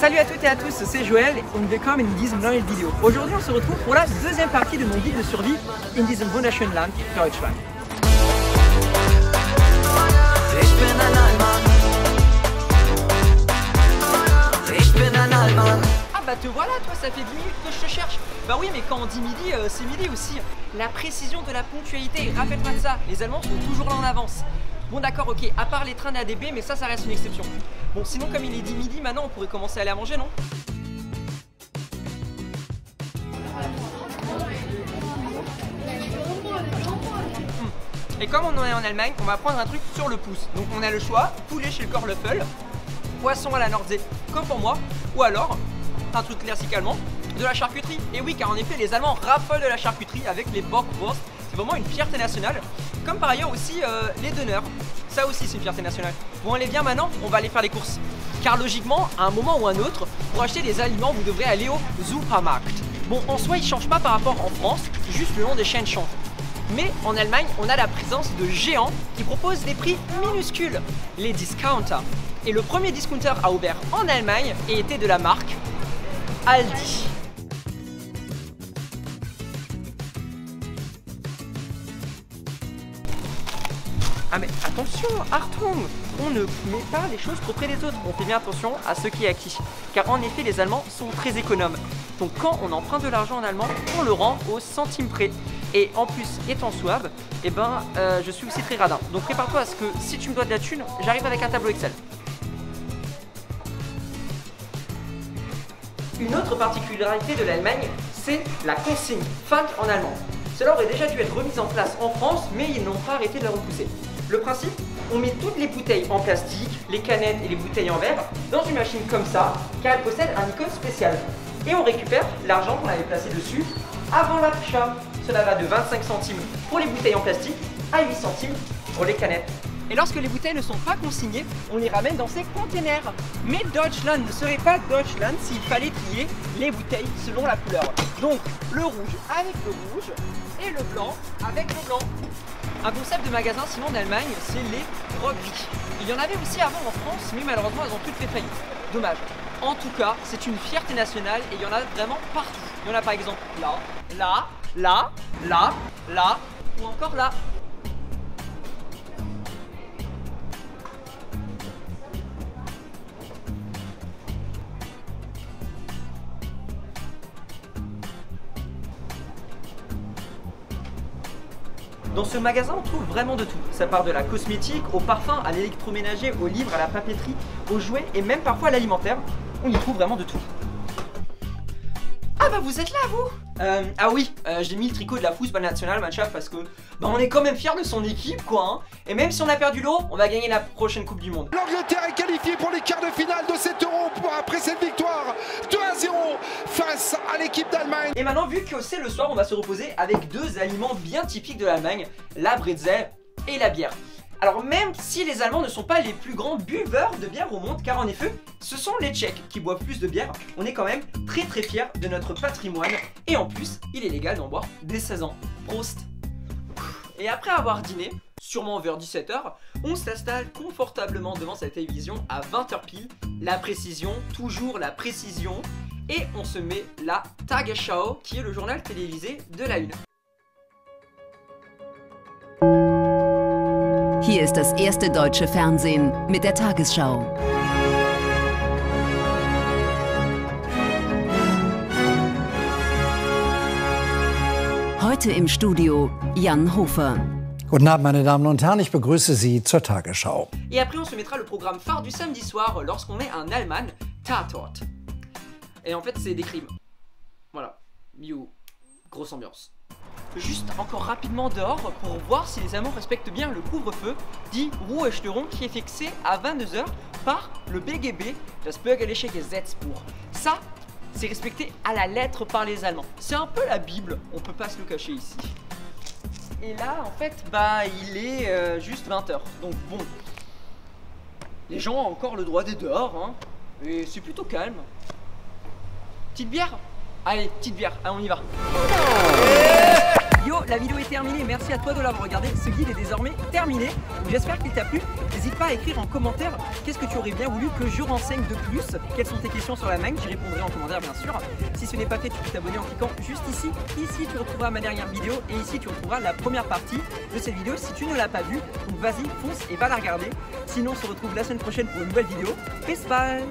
Salut à toutes et à tous, c'est Joël und willkommen in diesem neuen Video. Aujourd'hui on se retrouve pour la deuxième partie de mon guide de survie in diesem wunderschönen Land, Deutschland. Ich bin ein Allmann. Ich bin ein Allmann. Ah bah te voilà, toi ça fait 10 minutes que je te cherche. Bah oui, mais quand on dit midi, c'est midi aussi. La précision de la ponctualité, rappelle-toi de ça, les Allemands sont toujours là en avance. Bon d'accord, ok, à part les trains d'ADB, mais ça reste une exception. Bon, sinon comme il est dit midi, maintenant on pourrait commencer à aller à manger, non? Et comme on est en Allemagne, on va prendre un truc sur le pouce. Donc on a le choix, poulet chez le Kornlöffel, poisson à la Nordsee, comme pour moi, ou alors, un truc classique allemand, de la charcuterie. Et oui, car en effet, les Allemands raffolent de la charcuterie avec les Bockwurst. C'est vraiment une fierté nationale. Comme par ailleurs aussi les döners. Ça aussi, c'est une fierté nationale. Bon, allez, viens maintenant, on va aller faire les courses. Car logiquement, à un moment ou un autre, pour acheter des aliments, vous devrez aller au Supermarkt. Bon, en soi, il ne change pas par rapport en France, juste le nom des chaînes change. Mais en Allemagne, on a la présence de géants qui proposent des prix minuscules, les discounters. Et le premier discounter a ouvert en Allemagne et était de la marque Aldi. Ah mais attention, Achtung, on ne met pas les choses trop près des autres, on fait bien attention à ce qui est acquis. Car en effet, les Allemands sont très économes. Donc quand on emprunte de l'argent en allemand, on le rend au centime près. Et en plus, étant souave, eh ben, je suis aussi très radin. Donc prépare-toi à ce que si tu me dois de la thune, j'arrive avec un tableau Excel. Une autre particularité de l'Allemagne, c'est la consigne, FAQ en allemand. Cela aurait déjà dû être remis en place en France, mais ils n'ont pas arrêté de la repousser. Le principe, on met toutes les bouteilles en plastique, les canettes et les bouteilles en verre dans une machine comme ça, car elle possède un icône spécial. Et on récupère l'argent qu'on avait placé dessus avant l'achat. Cela va de 25 centimes pour les bouteilles en plastique à 8 centimes pour les canettes. Et lorsque les bouteilles ne sont pas consignées, on les ramène dans ces containers. Mais Deutschland ne serait pas Deutschland s'il fallait trier les bouteilles selon la couleur. Donc le rouge avec le rouge et le blanc avec le blanc. Un concept de magasin sinon en Allemagne, c'est les drogueries. Il y en avait aussi avant en France, mais malheureusement elles ont toutes fait faillite. Dommage. En tout cas, c'est une fierté nationale et il y en a vraiment partout. Il y en a par exemple là, là, là, là, là ou encore là. Dans ce magasin, on trouve vraiment de tout. Ça part de la cosmétique, au parfum, à l'électroménager, aux livres, à la papeterie, aux jouets et même parfois à l'alimentaire. On y trouve vraiment de tout. Ah bah vous êtes là vous Ah oui, j'ai mis le tricot de la Fußballnationalmannschaft parce que bah, on est quand même fiers de son équipe quoi hein. Et même si on a perdu l'euro, on va gagner la prochaine Coupe du Monde. L'Angleterre est qualifiée pour les quarts de finale de cet euro après cette victoire 2-0 face à l'équipe d'Allemagne. Et maintenant vu que c'est le soir, on va se reposer avec deux aliments bien typiques de l'Allemagne, la bretzel et la bière. Alors même si les Allemands ne sont pas les plus grands buveurs de bière au monde, car en effet, ce sont les Tchèques qui boivent plus de bière, on est quand même très fiers de notre patrimoine. Et en plus, il est légal d'en boire dès 16 ans. Prost! Et après avoir dîné, sûrement vers 17 h, on s'installe confortablement devant sa télévision à 20 h pile. La précision, toujours la précision. Et on se met la Tagesschau, qui est le journal télévisé de la Une. Hier ist das erste deutsche Fernsehen mit der Tagesschau. Heute im Studio Jan Hofer. Guten Abend meine Damen und Herren, ich begrüße Sie zur Tagesschau. Et après on se mettra le programme phare du samedi soir lorsqu'on est en Allemagne, Tatort. Et en fait c'est des crimes. Voilà, grosse ambiance. Juste encore rapidement dehors pour voir si les Allemands respectent bien le couvre-feu dit Ruhestörung qui est fixé à 22 h par le BGB, das Bürgerliche Gesetzbuch. Ça, c'est respecté à la lettre par les Allemands. C'est un peu la Bible, on peut pas se le cacher ici. Et là, en fait, bah il est juste 20 h. Donc bon, les gens ont encore le droit d'être dehors, hein, et c'est plutôt calme. Petite bière? Allez, petite bière, allez, on y va. vidéo. La vidéo est terminée, merci à toi de l'avoir regardé. Ce guide est désormais terminé. J'espère qu'il t'a plu. N'hésite pas à écrire en commentaire qu'est-ce que tu aurais bien voulu que je renseigne de plus. Quelles sont tes questions sur l'Allemagne? J'y répondrai en commentaire bien sûr. Si ce n'est pas fait, tu peux t'abonner en cliquant juste ici. Ici tu retrouveras ma dernière vidéo et ici tu retrouveras la première partie de cette vidéo si tu ne l'as pas vue. Donc vas-y, fonce et va la regarder. Sinon on se retrouve la semaine prochaine pour une nouvelle vidéo. Bis bald!